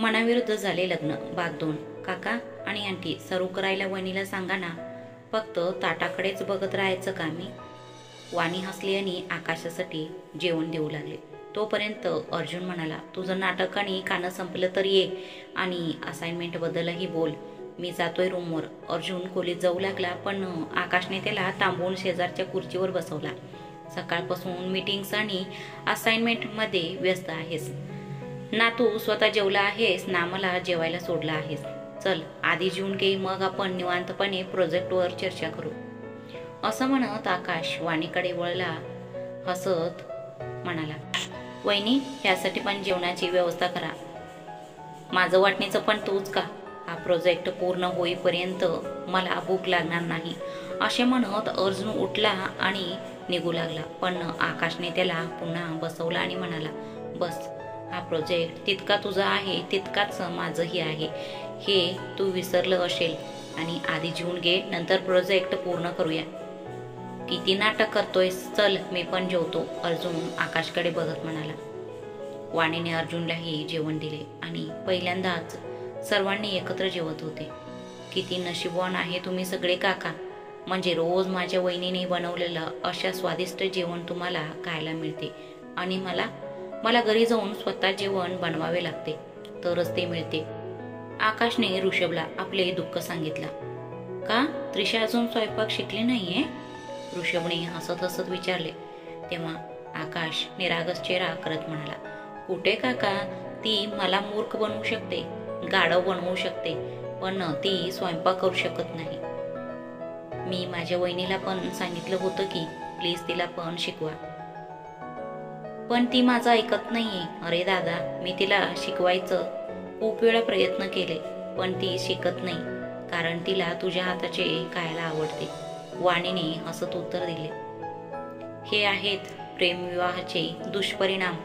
मनाविरुद्ध झाले लग्न भाग 2। काका आणि आंटी सर्व करायला वहिनीला सांगा ना, फक्त ताटाकडेच बघत राहायचं का मी? वाणी हसली आणि आकाशासाठी जेवण देऊ लागले। तोपर्यंत अर्जुन म्हणाला, तुझं नाटक आणि कानं संपलं तर ये आणि असाइनमेंट बद्दलही बोल, मी जातोय रूमवर। अर्जुन खोलीत जाऊ लागला, पण आकाशने त्याला थांबवून शेजारच्या खुर्चीवर बसवला। सकाळपासून मीटिंग्स आणि असाइनमेंटमध्ये व्यस्त आहेस ना? तू स्वतः जेवला आहेस ना मला जेवायला सोडला आहेस? चल आधी जेवून घे, मग आपण निवांतपणे प्रोजेक्टवर चर्चा करू। असं म्हणत आकाश वाणीकडे वळला, हसत म्हणाला, वहिनी ह्यासाठी पण जेवणाची व्यवस्था करा। माझं वाटणीचं पण तूच का? हा प्रोजेक्ट पूर्ण होईपर्यंत मला भूक लागणार नाही, असे म्हणत अर्जुन उठला आणि निघू लागला। पण आकाशने त्याला पुन्हा बसवला आणि म्हणाला, बस, हा प्रोजेक्ट तितका तुझा आहे तितकाच माझंही आहे, हे तू विसरलं असेल। आणि आधी जेवून घे, नंतर प्रोजेक्ट पूर्ण करूया। किती नाटक करतोयस, चल मी पण जेवतो, अर्जुन आकाशकडे बघत म्हणाला। वाणीने अर्जुनलाही जेवण दिले आणि पहिल्यांदाच सर्वांनी एकत्र जेवत होते। किती नशीबवान आहे तुम्ही सगळे काका, म्हणजे रोज माझ्या वहिनीने बनवलेलं अशा स्वादिष्ट जेवण तुम्हाला खायला मिळते आणि मला घरी जाऊन स्वतः जेवण बनवावे लागते तरच ते मिळते। आकाशने ऋषभला आपले दुःख सांगितलं। का त्रिशा अजून स्वयंपाक शिकली नाहीये? ऋषभने हसत हसत विचारले। तेव्हा आकाश निरागस चेहरा करत म्हणाला, कुठे काका, ती मला मूर्ख बनवू शकते, गाढव बनवू शकते, पण ती स्वयंपाक करू शकत नाही। मी माझ्या वहिनीला पण सांगितलं होतं की प्लीज तिला पण शिकवा, पण ती माझं ऐकत नाहीये। अरे दादा, मी तिला शिकवायचं खूप वेळा प्रयत्न केले, पण ती शिकत नाही, कारण तिला तुझ्या हाताचे खायला आवडते। वाणीने हसत उत्तर दिले। हे आहेत प्रेमविवाहाचे दुष्परिणाम,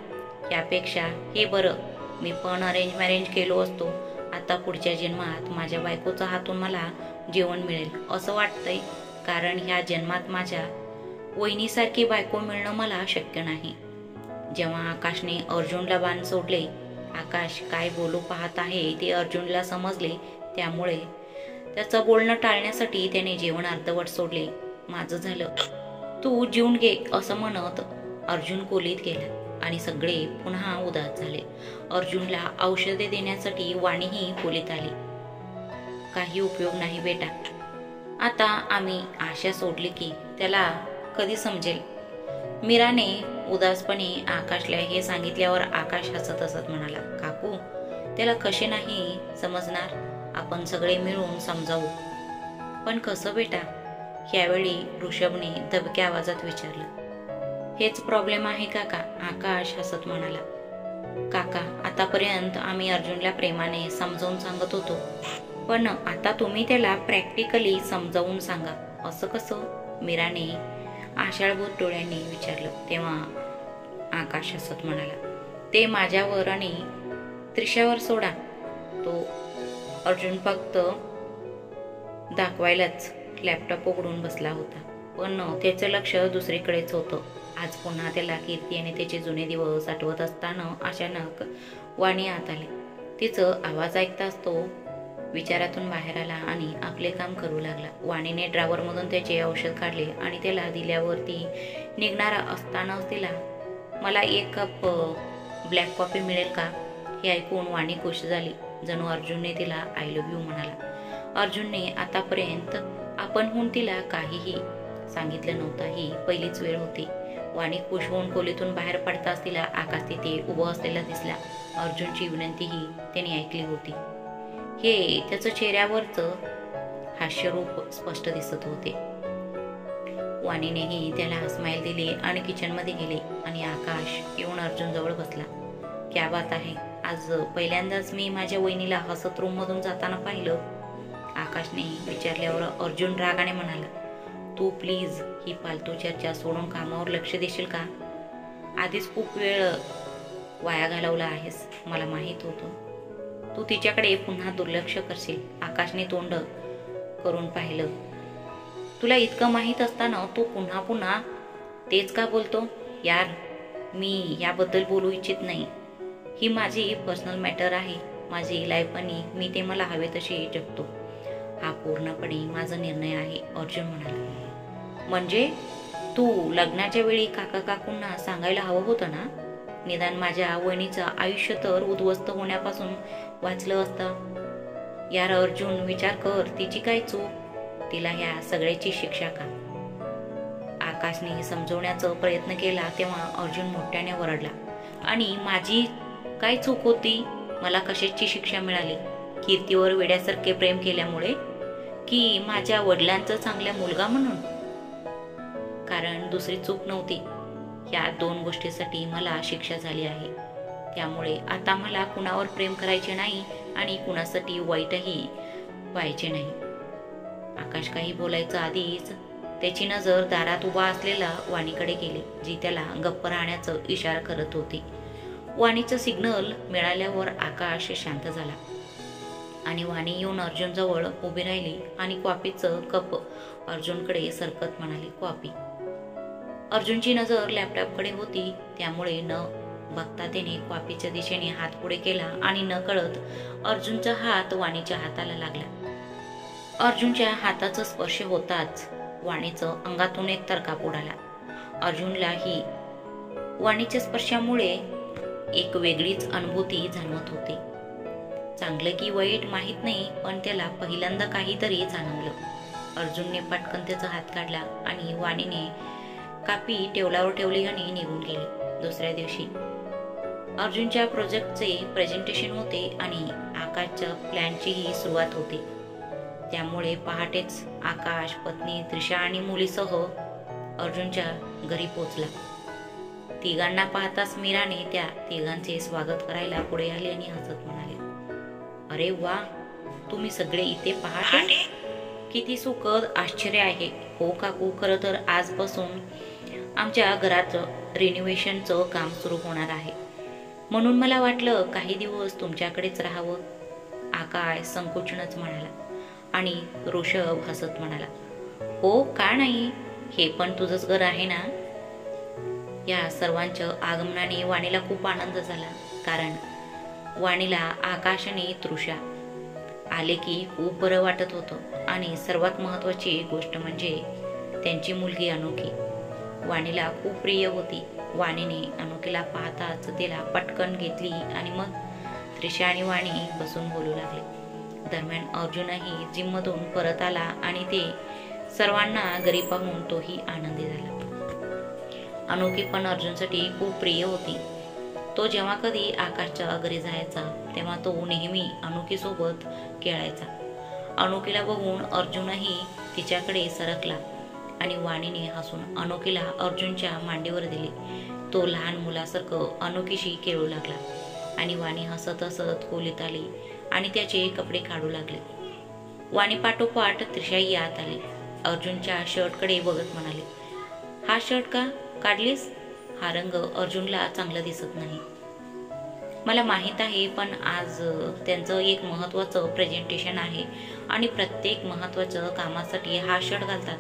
यापेक्षा हे बरं मी पण अरेंज मॅरेंज केलो असतो। आता पुढच्या जन्मात माझ्या बायकोचा हातून मला जेवण मिळेल असं वाटतंय, कारण ह्या जन्मात माझ्या वहिनीसारखी बायको मिळणं मला शक्य नाही। जेव्हा आकाशने अर्जुनला बाण सोडले, आकाश काय बोलू पाहत आहे ते अर्जुनला समजले, त्यामुळे त्याचं बोलणं टाळण्यासाठी त्याने जेवण अर्धवट सोडले। माझं झालं, तू जेवून घे, असं म्हणत अर्जुन खोलीत गेला आणि सगळे पुन्हा उदास झाले। अर्जुनला औषधे देण्यासाठी वाणीही खोलीत आली। काही उपयोग नाही बेटा, आता आम्ही आशा सोडली की त्याला कधी समजेल? मीराने उदासपणे आकाशला हे सांगितल्यावर आकाश हसत हसत म्हणाला, काकू त्याला कसे नाही समजणार, आपण सगळे मिळून समजावू। पण कसं बेटा? यावेळी ऋषभने दबक्या आवाजात विचारलं। हेच प्रॉब्लेम आहे काका, आकाश हसत म्हणाला। काका आतापर्यंत आम्ही अर्जुनला प्रेमाने समजावून सांगत होतो, पण आता तुम्ही त्याला प्रॅक्टिकली समजावून सांगा। असं कसं? मीराने आशाळभूत डोळ्यांनी विचारलं। तेव्हा आकाश हसत म्हणाला, ते माझ्यावर आणि त्रिशावर सोडा। तो अर्जुन फक्त दाखवायलाच लॅपटॉप उघडून बसला होता, पण त्याचं लक्ष दुसरीकडेच होतं। आज पुन्हा त्याला कीर्ती आणि त्याचे जुने दिवस आठवत असताना अचानक वाणी आत आली। तिचं आवाज ऐकताच तो विचारातून बाहेर आला आणि आपले काम करू लागला। वाणीने ड्रावरमधून त्याचे औषध काढले आणि त्याला दिल्यावर ती निघणार असतानाच तिला, मला 1 कप ब्लॅक कॉफी मिळेल का? हे ऐकून वाणी खुश झाली, जणू अर्जुनने तिला आय लव्ह यू म्हणाला। अर्जुनने आतापर्यंत आपणहून तिला काहीही सांगितलं नव्हतं, ही पहिलीच वेळ होती। वाणी खुश होऊन खोलीतून बाहेर पडताच तिला आकाश तिथे उभं असलेला दिसला। अर्जुनची विनंतीही त्याने ऐकली होती, हे त्याचं चेहऱ्यावरचं हास्यरूप स्पष्ट दिसत होते। वाणीनेही त्याला स्माईल दिली आणि किचनमध्ये गेली आणि आकाश येऊन अर्जुन जवळ बसला। क्या बात आहे, आज पहिल्यांदाच मी माझ्या वहिनीला हसत रूममधून जाताना पाहिलं। आकाशने विचारल्यावर अर्जुन रागाने म्हणाला, तू प्लीज ही फालतू चर्चा सोडून कामावर लक्ष देशील का? आधीच खूप वेळ वाया घालवला आहेस, मला माहीत होतं तू तिच्याकडे पुन्हा दुर्लक्ष करशील। आकाशने तोंड करून पाहिलं, तुला इतकं माहीत असताना तू पुन्हा पुन्हा तेच का बोलतो? यार, मी याबद्दल बोलू इच्छित नाही, ही माझी पर्सनल मॅटर आहे। माझी लाईफ आणि मी ते मला हवे तसे जगतो. हा पूर्णपणे माझा निर्णय आहे, अर्जुन म्हणाला. म्हणजे तू लग्नाच्या वेळी काका काकूंना सांगायला हवं होतं ना? निदान माझ्या वहिनीचं आयुष्य तर उद्ध्वस्त होण्यापासून वाचलं असतं. यार अर्जुन, विचार कर, तिची काय चूक? तिला ह्या सगळ्याची शिक्षा का? आकाशने समजवण्याचा प्रयत्न केला तेव्हा अर्जुन मोठ्याने वरडला. आणि माझी काय चूक होती? मला कशाची शिक्षा मिळाली? कीर्तीवर वेड्यासारखे प्रेम केल्यामुळे की माझ्या वडिलांचा चांगला मुलगा म्हणून? कारण दुसरी चूक नव्हती. या 2 गोष्टीसाठी मला शिक्षा झाली आहे. त्यामुळे आता मला कुणावर प्रेम करायचे नाही आणि कुणासाठी वाईटही व्हायचे नाही. आकाश काही बोलायचं आधीच त्याची नजर दारात उभा असलेला वाणीकडे गेली, जी त्याला गप्प राहण्याचा इशारा करत होती. वाणीचं सिग्नल मिळाल्यावर आकाश शांत झाला आणि वाणी येऊन अर्जुन जवळ उभी राहिली आणि कॉफीचं कप अर्जुनकडे सरकत म्हणाली, कॉफी. अर्जुनची नजर लॅपटॉपकडे होती, त्यामुळे न बघता त्याने कॉफीच्या दिशेने हात पुढे केला आणि नकळत अर्जुनचा हात वाणीच्या हाताला लागला. अर्जुनच्या हाताचा स्पर्श होताच वाणीचं अंगातून एक तरकाप उडाला. अर्जुनलाही वाणीच्या स्पर्शामुळे एक वेगळीच अनुभूती जाणवत होती. चांगलं की वाईट माहीत नाही, पण त्याला पहिल्यांदा काहीतरी जाणवलं. अर्जुनने पटकन त्याचा हात काढला आणि वाणीने कापी टेबलावर ठेवली आणि निघून गेली. दुसऱ्या दिवशी अर्जुनच्या प्रोजेक्टचे प्रेझेंटेशन होते आणि आकाशच्या प्लॅनचीही सुरुवात होती. त्यामुळे पहाटेच आकाश, पत्नी त्रिशा आणि मुलीसह अर्जुनच्या घरी पोचला. तिघांना पाहताच मीराने त्या तिघांचे स्वागत करायला पुढे आली आणि हसत म्हणाले, अरे वा, तुम्ही सगळे इथे पहाटे? किती सुखद आश्चर्य आहे. हो काकू, खरं तर आजपासून आमच्या घरात रिनोव्हेशनचं काम सुरू होणार आहे, म्हणून मला वाटलं काही दिवस तुमच्याकडेच राहावं. आकाश संकोचनच म्हणाला आणि ऋषभ हसत म्हणाला, हो का नाही, हे पण तुझंच घर आहे ना. या सर्वांच्या आगमनाने वाणीला खूप आनंद झाला, कारण वाणीला आकाश आणि तृषा आले की खूप बरं वाटत होतं. आणि सर्वात महत्त्वाची गोष्ट म्हणजे त्यांची मुलगी अनोखी वाणीला खूप प्रिय होती. वाणीने अनोखीला पाहताच तिला पटकन घेतली आणि मग त्रिशा आणि वाणी बसून बोलू लागले. दरम्यान अर्जुनही जिममधून परत आला आणि ते सर्वांना घरी पाहून तोही आनंदी झाला. अनोखी पण अर्जुनसाठी खूप प्रिय होती. तो जेव्हा कधी आकाशच्या घरी जायचा तेव्हा तो नेहमी अनोखी सोबत खेळायचा. अनोखीला बघून अर्जुनही तिच्याकडे सरकला आणि वाणीने हसून अनोखीला अर्जुनच्या मांडीवर दिली. तो लहान मुलासारखं अनोखीशी खेळू लागला आणि वाणी हसत हसत खोलीत आली आणि त्याचे कपडे काढू लागले. वाणी पाठोपाठ त्रिशाही आत आली. अर्जुनच्या शर्टकडे बघत म्हणाले, हा शर्ट का काढलीस? हा रंग अर्जुनला चांगला दिसत नाही. मला माहित आहे, पण आज त्यांचं एक महत्त्वाचं प्रेझेंटेशन आहे आणि प्रत्येक महत्त्वाच्या कामासाठी हा शर्ट घालतात.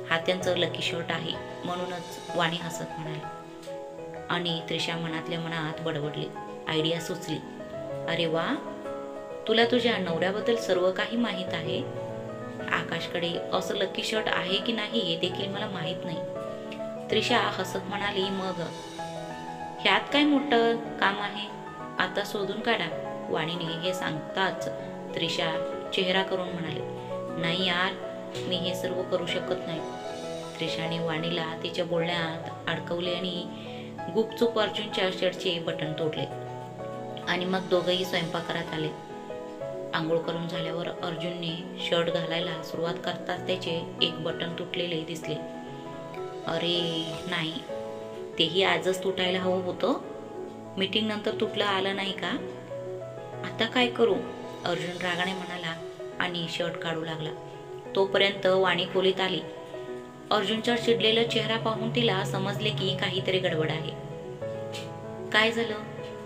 हा त्यांचं लकी शर्ट आहे, म्हणूनच. वाणी हसत म्हणाली आणि त्रिशा मनातल्या मनात बडबडली. आयडिया सुचली. अरे वा, तुला तुझ्या नवऱ्याबद्दल सर्व काही माहीत आहे. आकाशकडे असं लकी शर्ट आहे की नाही हे देखील मला माहीत नाही. त्रिशा हसत म्हणाली, मग ह्यात काय मोठं काम आहे, आता शोधून काढा. वाणीने हे सांगताच त्रिशा चेहरा करून म्हणाले, नाही यार, मी हे सर्व करू शकत नाही. त्रिशाने वाणीला तिच्या बोलण्यात अडकवले आणि गुपचूप अर्जुनच्या शर्टचे बटन तोडले आणि मग दोघंही स्वयंपाकघरात आले. आंघोळ करून झाल्यावर अर्जुनने शर्ट घालायला सुरुवात करताच त्याचे एक बटन तुटलेले दिसले. अरे नाही, तेही आजच तुटायला हवं होतं. मीटिंग नंतर तुटलं आलं नाही का? आता काय करू? अर्जुन रागाने म्हणाला आणि शर्ट काढू लागला. तोपर्यंत वाणी खोलीत आली. अर्जुनचा चिडलेला चेहरा पाहून तिला समजले की काहीतरी गडबड आहे. काय झालं?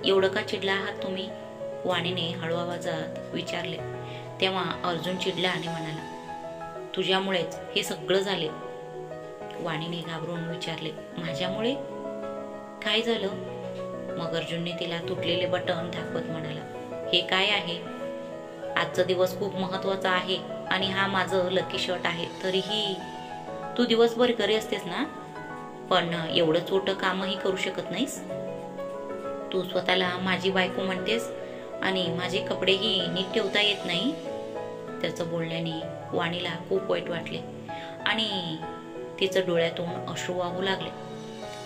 एवढं का चिडला आहात तुम्ही? वाणीने हळू आवाजात विचारले. तेव्हा अर्जुन चिडला आणि म्हणाला, तुझ्यामुळेच हे सगळं झाले. वाणीने घाबरून विचारले, माझ्यामुळे? काय झालं? मग अर्जुनने तिला तुटलेले बटन दाखवत म्हणाला, हे काय आहे? आजचा दिवस खूप महत्वाचा आहे आणि हा माझं लकी शॉट आहे. तरीही तू दिवसभर घरी असतेस ना, पण एवढं छोटं कामही करू शकत नाहीस? तू स्वतःला माझी बायको म्हणतेस आणि माझे कपडेही नीट ठेवता येत नाही. त्याचं बोलण्याने वाणीला खूप वाईट वाटले आणि तिचं डोळ्यातून अश्रू वाहू लागले.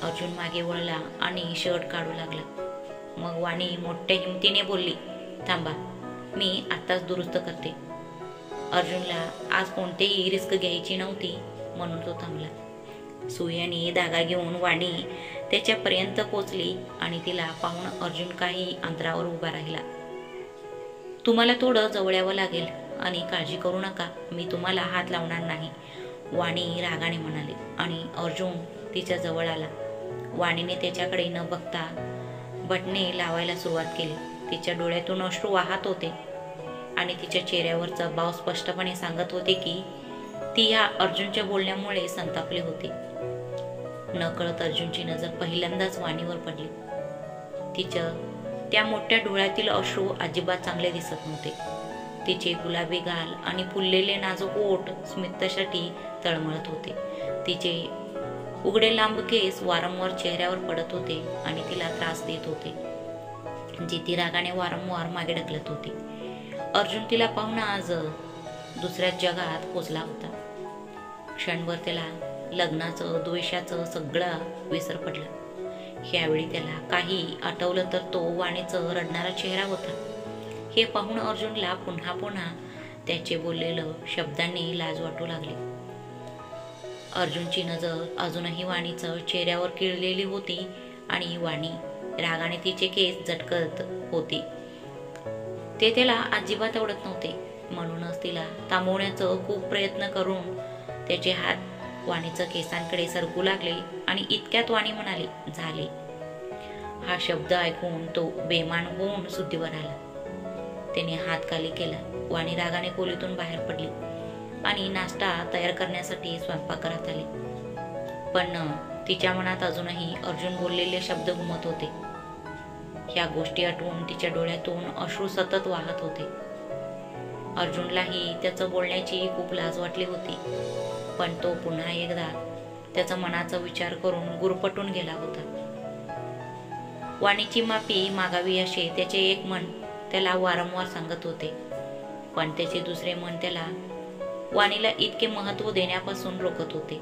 अर्जुन मागे वळला आणि शर्ट काढू लागला. मग वाणी मोठ्या हिमतीने बोलली, थांबा, मी आत्ताच दुरुस्त करते. अर्जुनला आज कोणतीही रिस्क घ्यायची नव्हती म्हणून तो थांबला. सुयाने धागा घेऊन वाणी त्याच्यापर्यंत पोचली आणि तिला पाहून अर्जुन काही अंतरावर उभा राहिला. तुम्हाला थोडं जवळ यावं लागेल आणि काळजी करू नका, मी तुम्हाला हात लावणार नाही, वाणी रागाने म्हणाली. आणि अर्जुन तिच्या जवळ आला. वाणीने त्याच्याकडे न बघता बटणे लावायला सुरुवात केली. तिच्या डोळ्यातून अश्रू वाहत होते आणि तिच्या चेहऱ्यावरचा भाव स्पष्टपणे सांगत होते की ती या अर्जुनच्या बोलण्यामुळे संतापली होती. नकळत अर्जुनची नजर पहिल्यांदाच वाणीवर पडली. तिच्या त्या मोठ्या डोळ्यातील अश्रू अजिबात चांगले दिसत नव्हते. तिचे गुलाबी गाल आणि फुललेले नाजूक ओठ स्मितसाठी तळमळत होते. तिचे उघडे लांब केस वारंवार चेहऱ्यावर पडत होते आणि तिला त्रास देत होते, जी ती रागाने वारंवार मागे ढकलत होती. अर्जुन तिला पाहून आज दुसऱ्या जगात पोचला होता. क्षणभर त्याला लग्नाचं, द्वेषाचं सगळं विसर पडला. ह्यावेळी त्याला काही आठवलं तर तो वाणीचं रडणारा चेहरा होता. हे पाहून अर्जुनला पुन्हा पुन्हा त्याचे बोललेलं शब्दांनी लाज वाटू लागली. अर्जुनची नजर अजूनही वाणीचं चेहऱ्यावर किळलेली होती आणि वाणी रागाने तिचे केस झटकत होती. ते त्याला अजिबात आवडत नव्हते. म्हणूनच तिला थांबवण्याचं खूप प्रयत्न करून त्याचे हात वाणीचं केसांकडे सरकू लागले आणि इतक्यात वाणी म्हणाली, झाले. हा शब्द ऐकून तो बेमान होऊन शुद्धीवर आला. त्याने हात खाली केला. वाणी रागाने खोलीतून बाहेर पडली आणि नाश्ता तयार करण्यासाठी स्वयंपाकघरात आले. पण तिच्या मनात अजूनही अर्जुन बोललेले शब्द घुमत होते. ह्या गोष्टी आठवून तिच्या डोळ्यातून अश्रू सतत वाहत होते. अर्जुनलाही त्याचं बोलण्याची खूप लाज वाटली होती, पण तो पुन्हा एकदा त्याचा मनाचा विचार करून गुरफटून गेला होता. वाणीची माफी मागावी असे त्याचे एक मन त्याला वारंवार सांगत होते, पण त्याचे दुसरे मन त्याला वाणीला इतके महत्व देण्यापासून रोखत होते.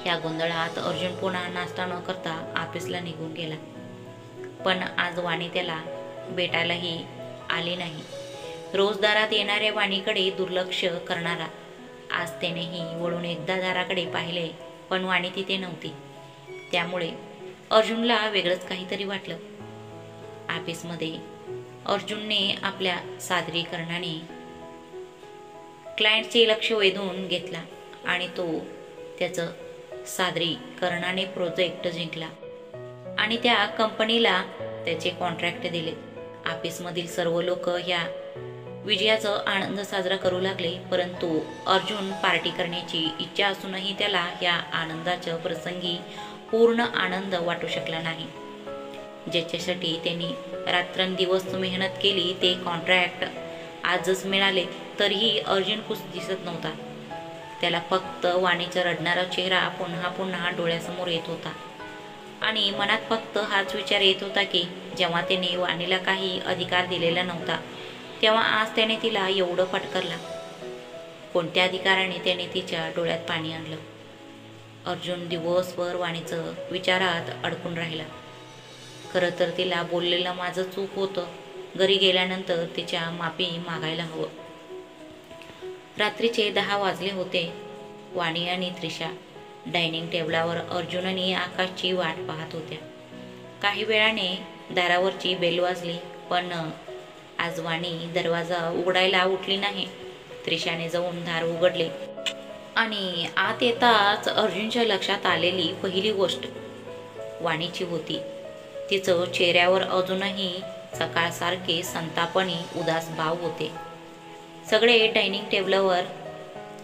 ह्या गोंधळात अर्जुन पुन्हा नाश्ता न करता ऑफिसला निघून गेला. पण आज वाणी त्याला भेटायलाही आली नाही. रोजदारात येणाऱ्या वाणीकडे दुर्लक्ष करणारा आज त्यानेही वळून एकदा दाराकडे पाहिले, पण वाणी तिथे नव्हती. त्यामुळे अर्जुनला वेगळंच काहीतरी वाटलं. ऑफिसमध्ये अर्जुनने आपल्या सादरीकरणाने क्लायंटचे लक्ष वेधून घेतला आणि तो त्याचं सादरीकरणाने प्रोजेक्ट जिंकला आणि त्या कंपनीला त्याचे कॉन्ट्रॅक्ट दिले. ऑफिसमधील सर्व लोक ह्या विजयाचा आनंद साजरा करू लागले, परंतु अर्जुन पार्टी करण्याची इच्छा असूनही त्याला या आनंदाच्या प्रसंगी पूर्ण आनंद वाटू शकला नाही. ज्याच्यासाठी त्यांनी रात्रंदिवस मेहनत केली ते कॉन्ट्रॅक्ट आजच मिळाले तरीही अर्जुन खुश दिसत नव्हता. त्याला फक्त वाणीचा रडणारा चेहरा पुन्हा पुन्हा डोळ्यासमोर येत होता आणि मनात फक्त हाच विचार येत होता की जेव्हा त्याने वाणीला काही अधिकार दिलेला नव्हता, तेव्हा आज त्याने तिला एवढं फटकारला. कोणत्या अधिकाराने त्याने तिच्या डोळ्यात पाणी आणलं? अर्जुन दिवसभर वाणीचं विचारात अडकून राहिला. खरं तर तिला बोललेलं माझं चूक होतं. घरी गेल्यानंतर तिच्या माफी मागायला हवं. रात्रीचे 10 वाजले होते. वाणी आणि त्रिशा डायनिंग टेबलावर अर्जुन आणि आकाशची वाट पाहत होत्या. काही वेळाने दारावरची बेल वाजली, पण आज वाणी दरवाजा उघडायला उठली नाही. त्रिशाने जाऊन दार उघडले आणि आत येताच अर्जुनच्या लक्षात आलेली पहिली गोष्ट वाणीची होती. तिचं चेहऱ्यावर अजूनही सकाळसारखे संतापणी उदास भाव होते. सगळे डायनिंग टेबलवर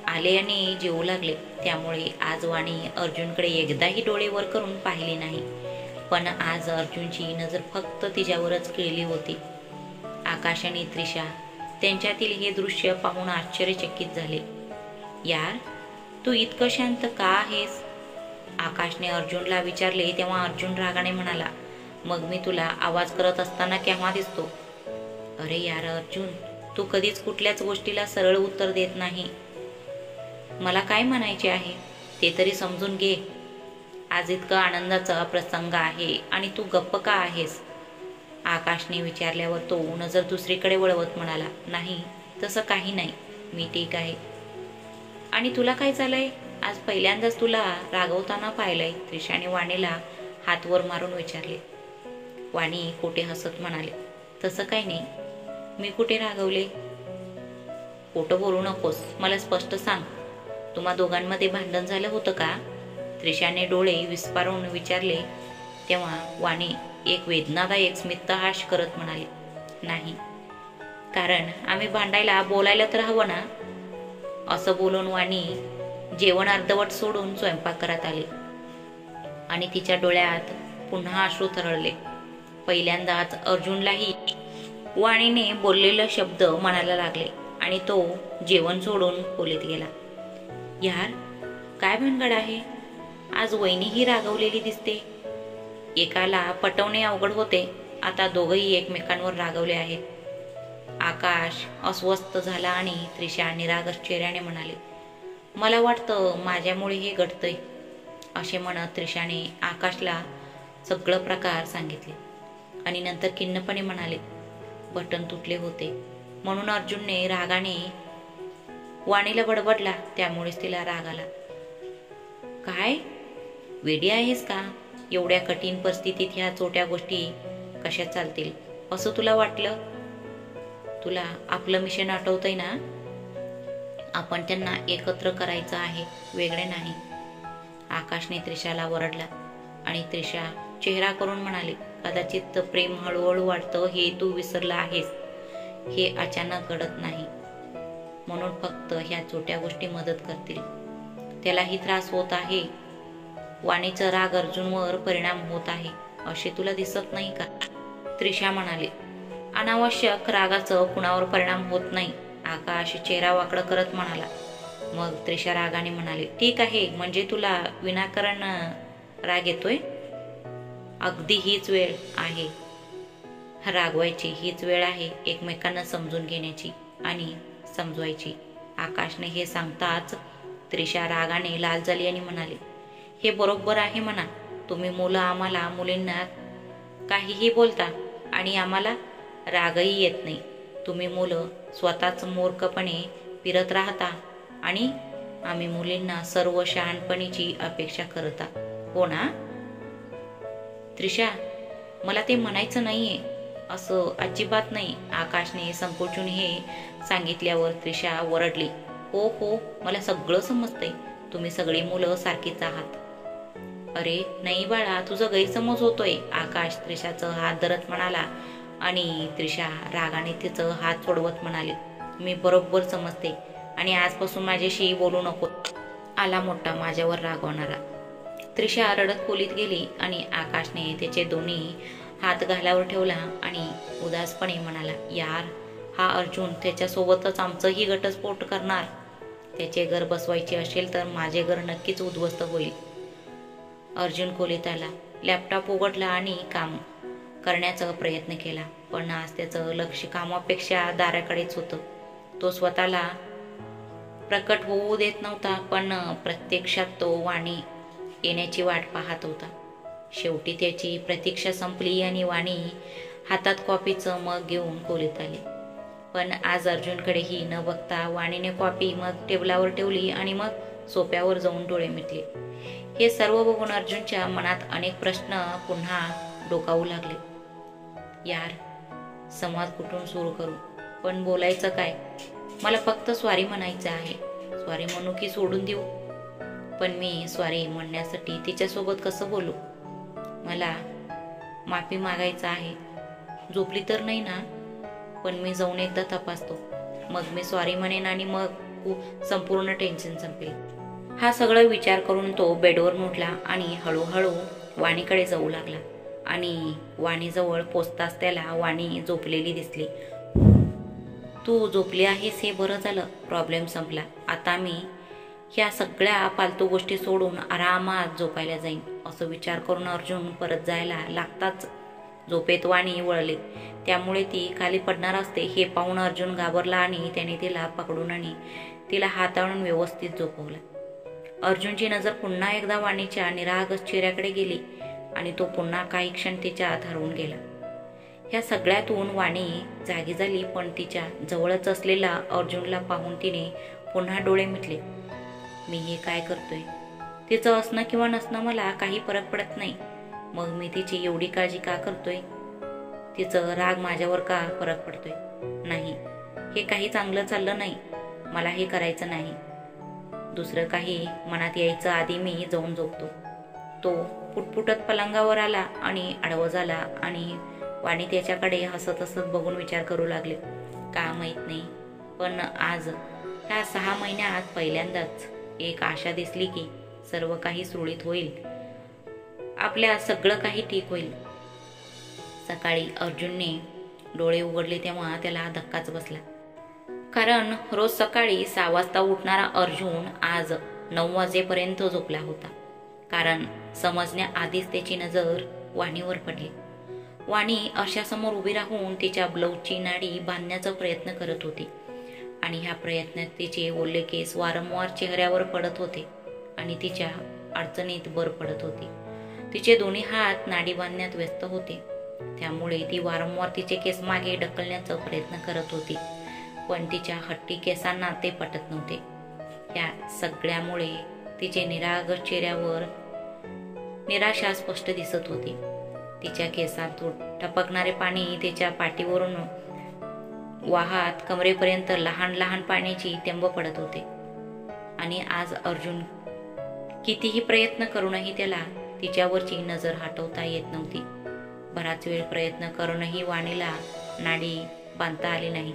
आले आणि जेवू लागले. त्यामुळे आज वाणी अर्जुनकडे एकदाही डोळे वर करून पाहिले नाही, पण आज अर्जुनची नजर फक्त तिच्यावरच खिळली होती. आकाश आणि त्रिशा त्यांच्यातील हे दृश्य पाहून आश्चर्यचकित झाले. यार, तू इतकं शांत का आहेस? आकाशने अर्जुनला विचारले तेव्हा अर्जुन रागाने म्हणाला, मग मी तुला आवाज करत असताना केव्हा दिसतो? अरे यार अर्जुन, तू कधीच कुठल्याच गोष्टीला सरळ उत्तर देत नाही. मला काय म्हणायचे आहे ते तरी समजून घे. आज इतका आनंदाचा प्रसंग आहे आणि तू गप्प का आहेस? आकाशने विचारल्यावर तो नजर दुसरीकडे वळवत म्हणाला, नाही तसं काही नाही, मी ठीक आहे. आणि तुला काय झालंय? आज पहिल्यांदाच तुला रागवताना पाहिलंय, त्रिशाने वाणीला हात वर मारून विचारले. वाणी खोटे हसत म्हणाले, तसं काही नाही, मी कुठे रागवले? खोटं बोलू नकोस, मला स्पष्ट सांग, तुम्हा दोघांमध्ये भांडण झालं होतं का? त्रिशाने डोळे विस्फारून विचारले तेव्हा वाणी एक वेदनादायक स्मितहास करत म्हणाली, नाही, कारण आम्ही भांडायला बोलायला तर हवं ना. असं बोलून वाणी जेवण अर्धवट सोडून स्वयंपाकघरात आली आणि तिच्या डोळ्यात पुन्हा अश्रू तरळले. पहिल्यांदाच अर्जुनलाही वाणीने बोललेलं शब्द मनाला लागले आणि तो जेवण सोडून खोलीत गेला. यार, काय भानगड आहे? आज वहिनीही रागवलेली दिसते. एकाला पटवणे अवघड होते, आता दोघंही एकमेकांवर रागवले आहेत. आकाश अस्वस्थ झाला आणि त्रिशा निरागस चेहऱ्याने म्हणाले, मला वाटतं माझ्यामुळे हे घडतंय. असे म्हणत त्रिशाने आकाशला सगळं प्रकार सांगितले आणि नंतर खिन्नपणे म्हणाले, बटन तुटले होते म्हणून अर्जुनने रागाने वाणीला बडबडला, त्यामुळेच तिला राग आला. काय वेडी आहेस का? एवढ्या कठीण परिस्थितीत ह्या छोट्या गोष्टी कशा चालतील असं तुला वाटलं? तुला आपलं मिशन आठवतंय ना? आपण त्यांना एकत्र करायचं आहे, वेगळे नाही. आकाशने त्रिशाला वरडला आणि त्रिशा चेहरा करून म्हणाली, कदाचित प्रेम हळूहळू वाढतं हे तू विसरला आहेस. हे अचानक घडत नाही, म्हणून फक्त ह्या छोट्या गोष्टी मदत करतील. त्यालाही त्रास होत आहे. वाणीचा राग अर्जुनवर परिणाम होत आहे असे तुला दिसत नाही का? त्रिशा म्हणाली, अनावश्यक रागाचं कुणावर परिणाम होत नाही. आकाश चेहरा वाकडं करत म्हणाला. मग त्रिशा रागाने म्हणाली, ठीक आहे, म्हणजे तुला विनाकारण राग येतोय? अगदी हीच वेळ आहे रागवायची, हीच वेळ आहे एकमेकांना समजून घेण्याची आणि समजवायची. आकाशने हे सांगताच त्रिशा रागाने लाल झाली आणि म्हणाली, हे बरोबर आहे म्हणा. तुम्ही मुलं आम्हाला मुलींना काहीही बोलता आणि आम्हाला रागही येत नाही. तुम्ही मुलं स्वतःच मूर्खपणे फिरत राहता आणि आम्ही मुलींना सर्व शहाणपणीची अपेक्षा करता, हो ना? त्रिशा, मला ते म्हणायचं नाहीये, असं अजिबात नाही. आकाशने संकोचून हे सांगितल्यावर त्रिशा वरडली, हो हो, मला सगळं समजतंय, तुम्ही सगळी मुलं सारखीच आहात. अरे नाही बाळा, तुझा गैरसमज होतोय. आकाश त्रिशाचं हात धरत म्हणाला आणि त्रिशा रागाने तिचं हात सोडवत म्हणाली, मी बरोबर समजते आणि आजपासून माझ्याशी बोलू नको. आला मोठा माझ्यावर रागवणारा. त्रिशा रडत खोलीत गेली आणि आकाशने त्याचे दोन्ही हात गालावर ठेवला आणि उदासपणे म्हणाला, यार, हा अर्जुन त्याच्यासोबतच आमचंही घटस्फोट करणार. त्याचे घर बसवायचे असेल तर माझे घर नक्कीच उद्ध्वस्त होईल. अर्जुन खोलीत आला, लॅपटॉप उघडला आणि काम करण्याचा प्रयत्न केला, पण आज त्याचं लक्ष कामापेक्षा दाराकडेच होतं. तो स्वतःला प्रकट होऊ देत नव्हता, पण प्रत्यक्षात तो वाणी येण्याची वाट पाहत होता. शेवटी त्याची प्रतीक्षा संपली आणि वाणी हातात कॉफीचं मग घेऊन खोलीत आली. पण आज अर्जुनकडेही न बघता वाणीने कॉफी मग टेबलावर ठेवली आणि मग सोफ्यावर जाऊन डोळे मिटले. हे सर्व बघून अर्जुनच्या मनात अनेक प्रश्न पुन्हा डोकावू लागले. यार, संवाद कुठून सुरू करू? पण बोलायचं काय? मला फक्त सॉरी म्हणायचं आहे. सॉरी म्हणू की सोडून देऊ? पण मी सॉरी म्हणण्यासाठी तिच्यासोबत कसं बोलू? मला माफी मागायचं आहे. झोपली तर नाही ना? पण मी जाऊन एकदा तपासतो, मग मी सॉरी म्हणेन आणि मग संपूर्ण टेन्शन संपेल. हा सगळा विचार करून तो बेडवरून उठला आणि हळूहळू वाणीकडे जाऊ लागला आणि वाणीजवळ पोचताच त्याला वाणी झोपलेली दिसली. तू झोपली आहेस हे बरं झालं, प्रॉब्लेम संपला. आता मी ह्या सगळ्या फालतू गोष्टी सोडून आरामात झोपायला जाईन. असं विचार करून अर्जुन परत जायला लागताच झोपेत वाणी वळले. त्यामुळे ती खाली पडणार असते हे पाहून अर्जुन घाबरला आणि त्याने तिला पकडून आणि तिला हाताळून व्यवस्थित झोपवलं. अर्जुनची नजर पुन्हा एकदा वाणीच्या निरागस चेहऱ्याकडे गेली आणि तो पुन्हा काही क्षण तिच्यात हरवून गेला. ह्या सगळ्यातून वाणी जागी झाली, पण तिच्या जवळच असलेला अर्जुनला पाहून तिने पुन्हा डोळे मिटले. मी हे काय करतोय? तिचं असणं किंवा नसणं मला काही फरक पडत नाही. मग मी तिची एवढी काळजी का करतोय? तिचं राग माझ्यावर का फरक पडतोय? नाही, हे काही चांगलं चाललं नाही. मला हे करायचं नाही. दुसरं काही मनात यायचं आधी मी जाऊन झोपतो. तो पुटपुटत पलंगावर आला आणि आडवं झाला आणि वाणी त्याच्याकडे हसत हसत बघून विचार करू लागले. का माहित नाही, पण आज ह्या 6 महिन्यात पहिल्यांदाच एक आशा दिसली की सर्व काही सुरळीत होईल, आपल्या सगळं काही ठीक होईल. सकाळी अर्जुनने डोळे उघडले तेव्हा त्याला धक्काच बसला. कारण रोज सकाळी 6 वाजता उठणारा अर्जुन आज 9 वाजेपर्यंत झोपला होता. कारण समजण्याआधीच त्याची नजर वाणीवर पडली. वाणी अर्शासमोर उभी राहून तिच्या ब्लाऊजची नाडी बांधण्याचा प्रयत्न करत होती आणि ह्या प्रयत्नात तिचे ओले केस वारंवार चेहऱ्यावर पडत होते आणि तिच्या अडचणीत भर पडत होती. तिचे दोन्ही हात नाडी बांधण्यात व्यस्त होते, त्यामुळे ती वारंवार तिचे केस मागे ढकलण्याचा प्रयत्न करत होती, पण तिच्या हट्टी केसांना ते पटत नव्हते. या सगळ्यामुळे तिचे निरागस चेहऱ्यावर निराशा स्पष्ट दिसत होती. तिच्या केसातून टपकणारे पाणी तिच्या पाठीवरून वाहत कमरेपर्यंत लहान लहान पाण्याची थेंब पडत होते आणि आज अर्जुन कितीही प्रयत्न करूनही त्याला तिच्यावरची नजर हटवता येत नव्हती. बराच वेळ प्रयत्न करूनही वाणीला नाडी बांधता आली नाही.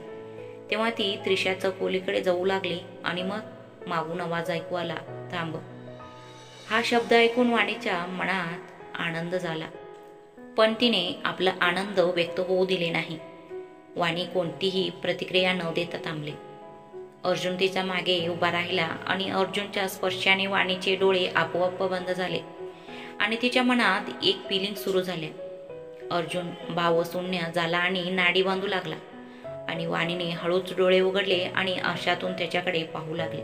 तेव्हा ती त्रिशाच्या खोलीकडे जाऊ लागली आणि मग मागून आवाज ऐकू आला, थांब. हा शब्द ऐकून वाणीच्या मनात आनंद झाला, पण तिने आपला आनंद व्यक्त होऊ दिले नाही. वाणी कोणतीही प्रतिक्रिया न देता थांबले. अर्जुन तिच्या मागे उभा राहिला आणि अर्जुनच्या स्पर्शाने वाणीचे डोळे आपोआप बंद झाले आणि तिच्या मनात एक फिलिंग सुरू झाले. अर्जुन भावशून्य झाला आणि नाडी बांधू लागला आणि वाणीने हळूच डोळे उघडले आणि आरशातून त्याच्याकडे पाहू लागले.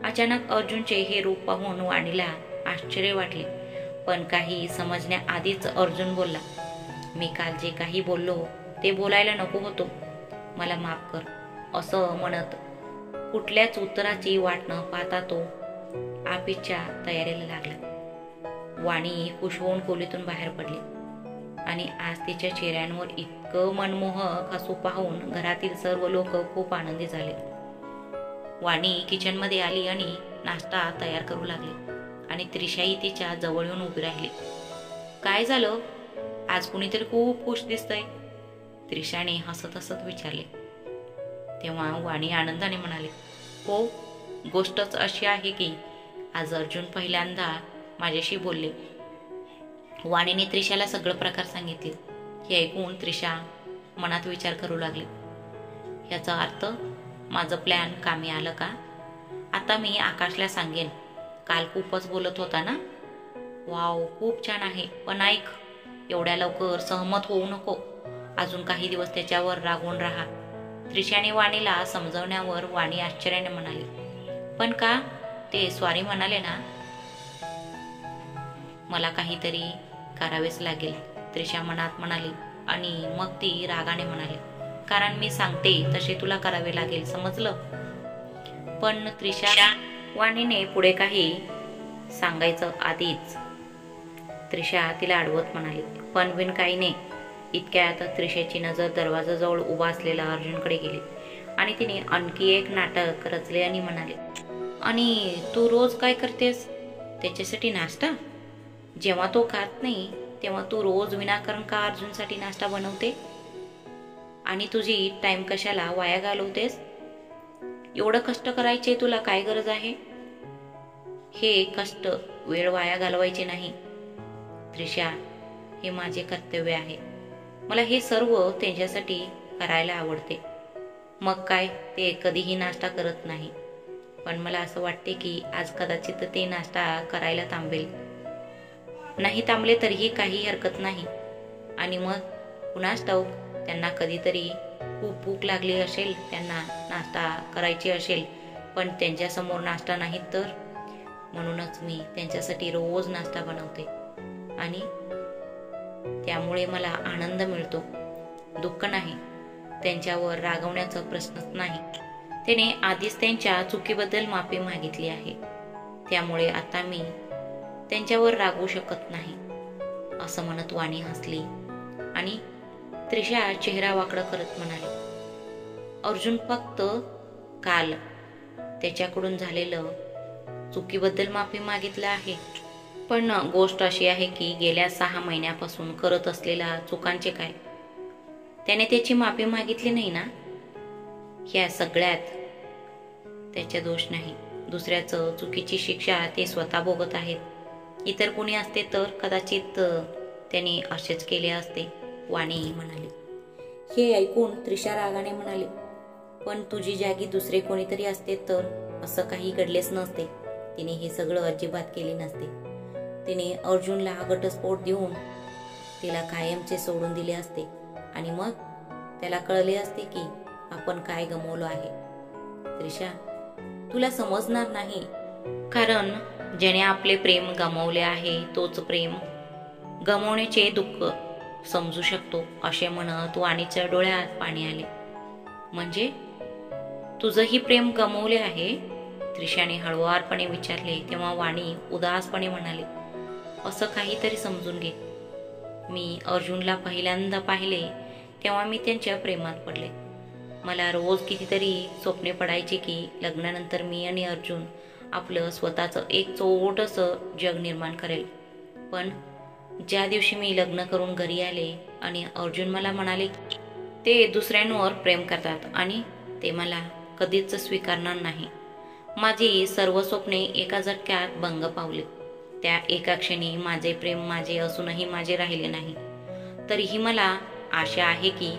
अचानक अर्जुनचे हे रूप पाहून वाणीला आश्चर्य वाटले, पण काही समजण्याआधीच अर्जुन बोलला, मी काल जे काही बोललो ते बोलायला नको होतो, मला माफ कर. असं म्हणत कुठल्याच उत्तराची वाट न पाहता तो आपिच्या तयारीला लागला. वाणी खुश होऊन खोलीतून बाहेर पडली आणि आज तिच्या चेहऱ्यांवर इतकं मनमोहक हसू पाहून घरातील सर्व लोक खूप आनंदी झाले. वाणी किचनमध्ये आली आणि नाश्ता तयार करू लागली आणि त्रिशाही तिच्या जवळ येऊन उभी राहिली. काय झालं? आज कुणीतरी खूप खुश दिसतंय, त्रिशाने हसत हसत विचारले. तेव्हा वाणी आनंदाने म्हणाले, हो, गोष्टच अशी आहे की आज अर्जुन पहिल्यांदा माझ्याशी बोलले. वाणीने त्रिशाला सगळं प्रकार सांगितले. हे ऐकून त्रिशा मनात विचार करू लागली, याचा अर्थ माझं प्लॅन कामी आलं का? आता मी आकाशला सांगेन, काल खूपच बोलत होता ना. वाव, खूप छान आहे, पण ऐक, एवढ्या लवकर सहमत होऊ नको. अजून काही दिवस त्याच्यावर रागवून राहा. त्रिशाने वाणीला समजवण्यावर वाणी आश्चर्याने म्हणाली, पण का? ते स्वारी म्हणाले ना. मला काहीतरी करावेच लागेल, त्रिशा मनात म्हणाली आणि मग ती रागाने म्हणाली, कारण मी सांगते तसे तुला करावे लागेल, समजलं? पण त्रिशा, वाणीने पुढे काही सांगायचं आधीच त्रिशा तिला अडवत म्हणाली, पण बिन काही नाही. इतक्यात त्रिशाची नजर दरवाजाजवळ उभा असलेला अर्जुनकडे गेली आणि तिने आणखी एक नाटक रचले आणि म्हणाले, आणि तू रोज काय करतेस? त्याच्यासाठी नाश्ता? जेव्हा तो खात नाही तेव्हा तू रोज विनाकारण का अर्जुनसाठी नाश्ता बनवते आणि तुझी टाइम कशाला वाया घालवतेस? एवढं कष्ट करायचे तुला काय गरज आहे? हे कष्ट वेळ वाया घालवायचे नाही त्रिशा, हे माझे कर्तव्य आहे. मला हे सर्व त्यांच्यासाठी करायला आवडते. मग काय, ते कधीही नाश्ता करत नाही. पण मला असं वाटते की आज कदाचित ते नाश्ता करायला थांबेल. नाही थांबले तरीही काही हरकत नाही. आणि मग कुणास ठाऊक, त्यांना कधीतरी खूप भूक लागली असेल, त्यांना नाश्ता करायची असेल, पण त्यांच्यासमोर नाश्ता नाही तर. म्हणूनच मी त्यांच्यासाठी रोज नाश्ता बनवते आणि त्यामुळे मला आनंद मिळतो. दुःख नाही, त्यांच्यावर रागवण्याचा प्रश्नच नाही. त्याने आधीच त्यांच्या चुकीबद्दल माफी मागितली आहे, त्यामुळे आता मी त्यांच्यावर रागवू शकत नाही, असं म्हणत वाणी हसली आणि त्रिशा चेहरा वाकडा करत म्हणाली, अर्जुन फक्त काल त्याच्याकडून झालेलं चुकीबद्दल माफी मागितलं आहे. पण गोष्ट अशी आहे की गेल्या 6 महिन्यापासून करत असलेल्या चुकांचे काय? त्याने त्याची माफी मागितली नाही ना? ह्या सगळ्यात त्याचा दोष नाही. दुसऱ्याचं चुकीची शिक्षा ते स्वतः भोगत आहेत. इतर कोणी असते तर कदाचित त्याने असेच केले असते, वाणी म्हणाली. हे ऐकून त्रिशा रागाने म्हणाली, पण तुझी जागी दुसरे कोणीतरी असते तर असं काही घडलेच नसते. तिने हे सगळं अजिबात केले नसते. तिने अर्जुनला घटस्फोट देऊन तिला कायमचे सोडून दिले असते आणि मग त्याला कळले असते की आपण काय गमावलो आहे. त्रिशा, तुला समजणार नाही, कारण ज्याने आपले प्रेम गमावले आहे तोच प्रेम गमावण्याचे दुःख समजू शकतो, असे म्हणत वाणीच्या डोळ्यात पाणी आले. म्हणजे तुझंही प्रेम गमावले आहे? त्रिशाने हळुवारपणे विचारले. तेव्हा वाणी उदासपणे म्हणाली, असं काहीतरी समजून घे. मी अर्जुनला पहिल्यांदा पाहिले तेव्हा मी त्यांच्या प्रेमात पडले. मला रोज कितीतरी स्वप्ने पडायचे की लग्नानंतर मी आणि अर्जुन आपलं स्वतःचं एक छोटंसं जग निर्माण करेल. पण ज्या दिवशी मी लग्न करून घरी आले आणि अर्जुन मला म्हणाले ते दुसऱ्यांवर प्रेम करतात आणि ते मला कधीच स्वीकारणार नाही, माझी सर्व स्वप्ने एका झटक्यात भंग पावली. त्या एका क्षणी माझे प्रेम माझे असूनही माझे राहिले नाही. तरीही मला आशा आहे की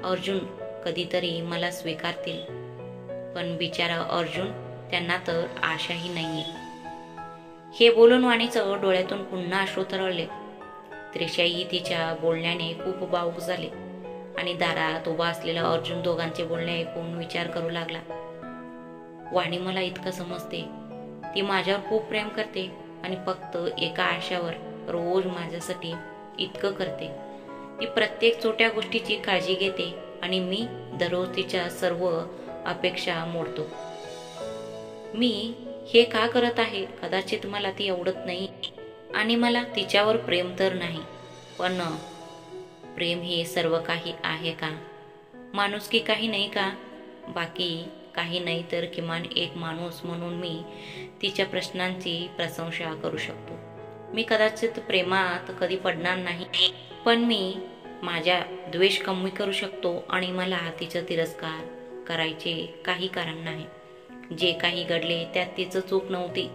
अर्जुन कधीतरी मला स्वीकारतील. पण बिचारा अर्जुन, त्यांना तर आशाही नाहीये. हे बोलून वाणीचं डोळ्यातून पुन्हा अश्रू तरळले. त्रिशाही तिच्या बोलण्याने खूप भावूक झाले आणि दारात उभा असलेला अर्जुन दोघांचे बोलणे ऐकून विचार करू लागला. वाणी मला इतकं समजते, ती माझ्यावर खूप प्रेम करते आणि फक्त एका आशावर रोज माझ्यासाठी इतकं करते. ती प्रत्येक छोट्या गोष्टीची काळजी घेते आणि मी दररोज तिच्या सर्व अपेक्षा मोडतो. मी हे का करत आहे? कदाचित मला ती आवडत नाही आणि मला तिच्यावर प्रेम तर नाही, पण प्रेम हे सर्व काही आहे का? माणुसकी काही नाही का? बाकी काही नाही तर किमान एक माणूस म्हणून मी तिच्या प्रश्नांची प्रशंसा करू शकतो. मी कदाचित प्रेमात कधी पडणार नाही, पण मी माझा द्वेष कमी करू शकतो आणि मला तिचा तिरस्कार करायचे काही कारण नाही. जे काही घडले त्यात तिचं चूक नव्हती,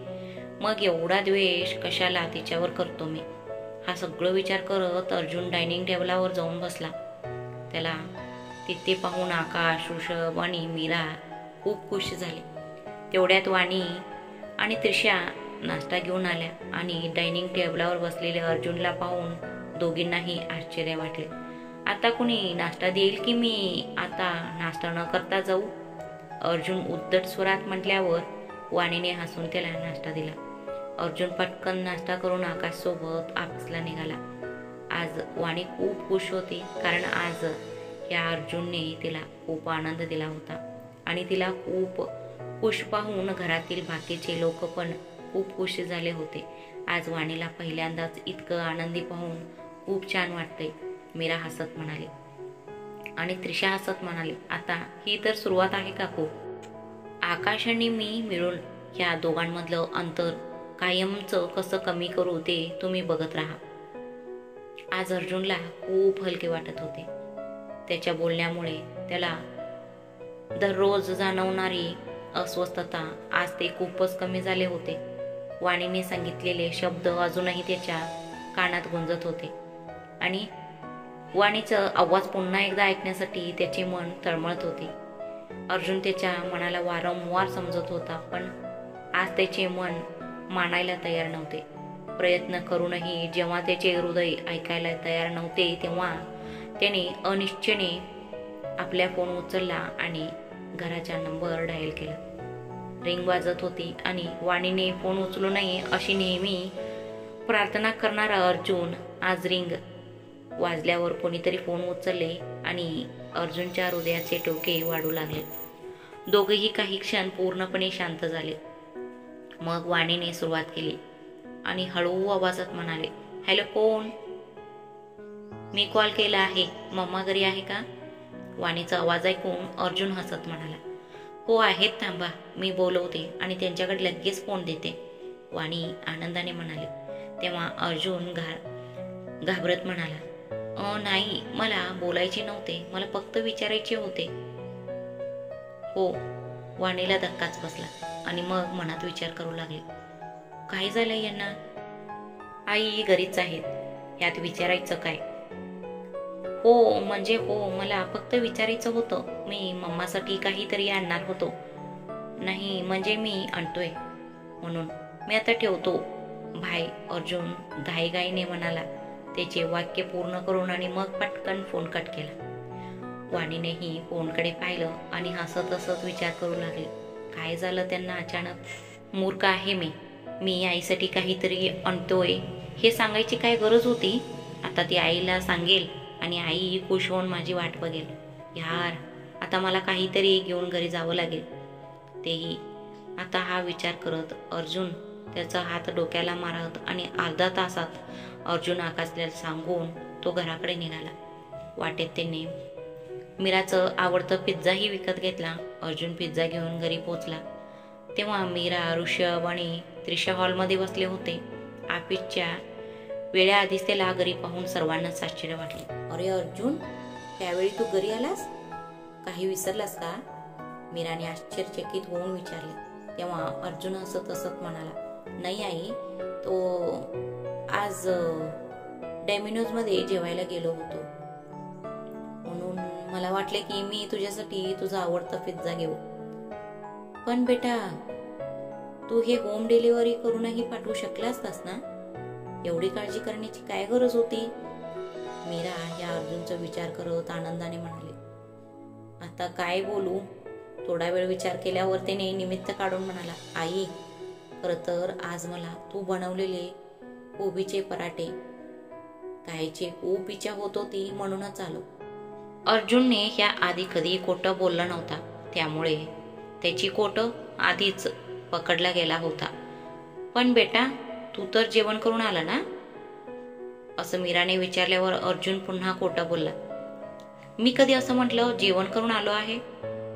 मग एवढा द्वेष कशाला तिच्यावर करतो मी? हा सगळं विचार करत अर्जुन डायनिंग टेबलावर जाऊन बसला. त्याला तिथे पाहून आकाश, ऋषभ आणि मीरा खूप खुश झाले. तेवढ्यात वाणी आणि त्रिशा नाश्ता घेऊन आल्या आणि डायनिंग टेबलावर बसलेल्या अर्जुनला पाहून दोघींनाही आश्चर्य वाटले. आता कुणी नाश्ता देईल की मी आता नाश्ता न करता जाऊ? अर्जुन उद्धट स्वरात म्हटल्यावर वाणीने हसून त्याला नाश्ता दिला. अर्जुन पटकन नाश्ता करून आकाश सोबत ऑफिसला निघाला. आज वाणी खूप खुश होती, कारण आज या अर्जुनने तिला खूप आनंद दिला होता आणि तिला खूप खुश पाहून घरातील बाकीचे लोक पण खूप खुश झाले होते. आज वाणीला पहिल्यांदाच इतकं आनंदी पाहून खूप छान वाटतंय, मीरा हसत म्हणाली. आणि त्रिशा हसत म्हणाली, आता ही तर सुरुवात आहे काकू. आकाश आणि मी मिळून या दोघांमधलं अंतर कायमचं कसं कमी करू ते तुम्ही बघत राहा. आज अर्जुनला खूप हलके वाटत होते. त्याच्या बोलण्यामुळे त्याला दररोज जाणवणारी अस्वस्थता आज ते खूपच कमी झाले होते. वाणीने सांगितलेले शब्द अजूनही त्याच्या कानात गुंजत होते आणि वाणीचा आवाज पुन्हा एकदा ऐकण्यासाठी त्याचे मन तळमळत होते. अर्जुन त्याच्या मनाला वारंवार समजत होता, पण आज त्याचे मन मानायला तयार नव्हते. प्रयत्न करूनही जेव्हा त्याचे हृदय ऐकायला तयार नव्हते, तेव्हा त्याने अनिच्छेने आपला फोन उचलला आणि घराचा नंबर डायल केला. रिंग वाजत होती आणि वाणीने फोन उचलू नये अशी नेहमी प्रार्थना करणारा अर्जुन आज रिंग वाजल्यावर कोणीतरी फोन उचलले आणि अर्जुनच्या हृदयाचे ठोके वाढू लागले. दोघेही काही क्षण पूर्णपणे शांत झाले. मग वाणीने सुरुवात केली आणि हळू आवाजात म्हणाले, हॅलो, कोण? मी कॉल केला आहे, मम्मा घरी आहे का? वाणीचा आवाज ऐकून अर्जुन हसत म्हणाला, हो आहेत, थांबा, मी बोलवते आणि त्यांच्याकडे लगेच फोन देते, वाणी आनंदाने म्हणाली. तेव्हा अर्जुन घाबरत म्हणाला, नाही, मला बोलायचे नव्हते, मला फक्त विचारायचे होते. हो. वाणीला धक्काच बसला आणि मग मनात विचार करू लागले, काय झालं यांना? आई घरीच आहेत, यात विचारायचं काय? हो म्हणजे हो, मला फक्त विचारायचं होतं, मी मम्मासाठी काहीतरी आणणार होतो. नाही म्हणजे मी आणतोय म्हणून. मी आता ठेवतो भाई, अर्जुन घाईघाईने म्हणाला, त्याचे वाक्य पूर्ण करून आणि मग पटकन फोन कट केला. वाणीनेही फोनकडे पाहिलं आणि हसत हसत विचार करू लागले, काय झालं त्यांना अचानक? मूर्ख आहे मी आईसाठी काहीतरी आणतोय हे सांगायची काय गरज होती? आता ती आईला सांगेल आणि आई खुश होऊन माझी वाट बघेल. यार, आता मला काहीतरी घेऊन घरी जावं लागेल. तेही आता हा विचार करत अर्जुन त्याचा हात डोक्याला मारत आणि अर्धा तासात अर्जुन आकाशला सांगून तो घराकडे निघाला. वाटेत त्याने मीराचं आवडतं पिझ्झाही विकत घेतला. अर्जुन पिझ्झा घेऊन घरी पोचला तेव्हा मीरा, ऋषभ आणि त्रिशा हॉलमध्ये बसले होते. ऑफिसच्या वेळेआधीच त्याला घरी पाहून सर्वांनाच आश्चर्य वाटले. अरे अर्जुन, त्यावेळी तू घरी आलास? काही विसरलास का? मीराने आश्चर्यचकित होऊन विचारले. तेव्हा अर्जुन हसत हसत म्हणाला, नाही आई, तो आज डॅमिनोज मध्ये जेवायला गेलो होतो, म्हणून मला वाटले की मी तुझ्यासाठी तुझा आवडता पिझ्झा घेऊ. पण बेटा, तू हे होम डिलिव्हरी करूनही पाठवू शकला असतास ना? एवढी काळजी करण्याची काय गरज होती? मीरा या अर्जुनचा विचार करत आनंदाने म्हणाले. आता काय बोलू? थोडा वेळ विचार केल्यावर त्याने निमित्त काढून म्हणाला, आई, खरं तर आज मला तू बनवलेले कोबीचे पराठे खायचे खूप इच्छा होत होती, म्हणूनच आलो. अर्जुनने या आधी कधी खोटं बोलला नव्हता, त्यामुळे त्याची खोटं आधीच पकडला गेला होता. पण बेटा, तू तर जेवण करून आला ना? असं मीराने विचारल्यावर अर्जुन पुन्हा खोटं बोलला. मी कधी असं म्हटलं जेवण करून आलो आहे?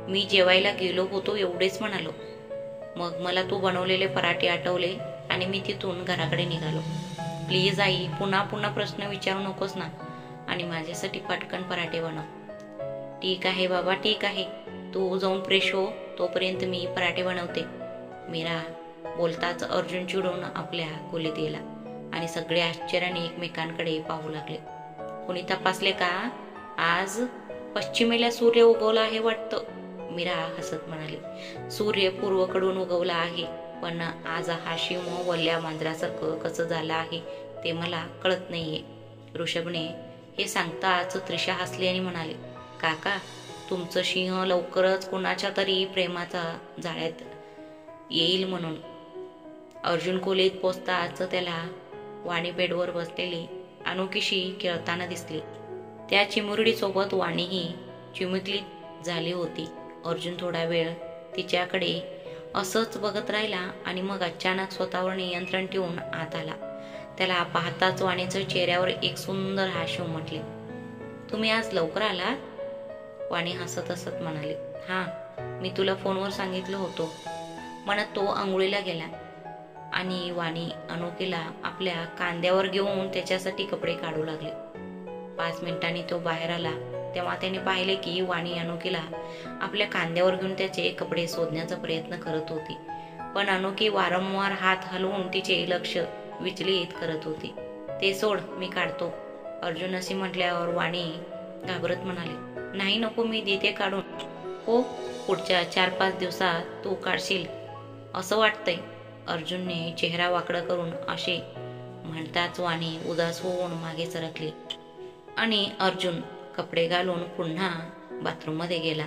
मी जेवायला गेलो होतो एवढेच म्हणालो. मग मला तू बनवलेले पराठे आठवले आणि मी तिथून घराकडे निघालो. प्लीज आई, पुन्हा पुन्हा प्रश्न विचारू नकोस ना, आणि माझ्यासाठी पटकन पराठे बनव. ठीक आहे बाबा, ठीक आहे, तू जाऊन फ्रेश हो, तोपर्यंत मी पराठे बनवते. मीरा बोलताच अर्जुन चिडून आपल्या खोलीत गेला आणि सगळे आश्चर्याने एकमेकांकडे पाहू लागले. कोणी तपासले का? आज पश्चिमेला सूर्य उगवला आहे वाटतं, मीरा हसत म्हणाली. सूर्य पूर्वेकडून उगवला आहे, पण आज हा शिव वल्ल्या मांजरासारखं कसं झालं आहे ते मला कळत नाहीये. ऋषभने हे सांगताच त्रिशा हसली आणि म्हणाले, काका, तुमचं सिंह लवकरच कुणाच्या तरी प्रेमाचा जाळ्यात येईल म्हणून. अर्जुन खोलीत पोचताच त्याला वाणी बेडवर बसलेली अनोखीशी खेळताना दिसली. त्या चिमुरडीसोबत वाणीही चिमुकलीत झाली होती. अर्जुन थोडा वेळ तिच्याकडे असंच बघत राहिला आणि मग अचानक स्वतःवर नियंत्रण ठेवून आत आला. त्याला पाहताच वाणीच्या चेहऱ्यावर एक सुंदर हास्य उमटले. तुम्ही आज लवकर आलात? वाणी हसत हसत म्हणाली. हा, मी तुला फोनवर सांगितलं होतं, म्हणत तो आंघोळीला गेला आणि वाणी अनोखीला आपल्या कांद्यावर घेऊन त्याच्यासाठी कपडे काढू लागले. 5 मिनिटांनी तो बाहेर आला तेव्हा त्याने पाहिले की वाणी अनोखीला आपल्या कांद्यावर घेऊन त्याचे कपडे शोधण्याचा प्रयत्न करत होती, पण अनोखी वारंवार हात हलवून तिचे लक्ष विचलित करत होती. ते सोड, मी काढतो. अर्जुन असे म्हटल्यावर वाणी घाबरत म्हणाली, नाही नको, मी देते काढून. हो, पुढच्या 4-5 दिवसात तू काढशील असं वाटतंय. अर्जुनने चेहरा वाकडा करून असे म्हणताच वाणी उदास होऊन मागे सरकली आणि अर्जुन कपडे घालून पुन्हा बाथरूममध्ये गेला.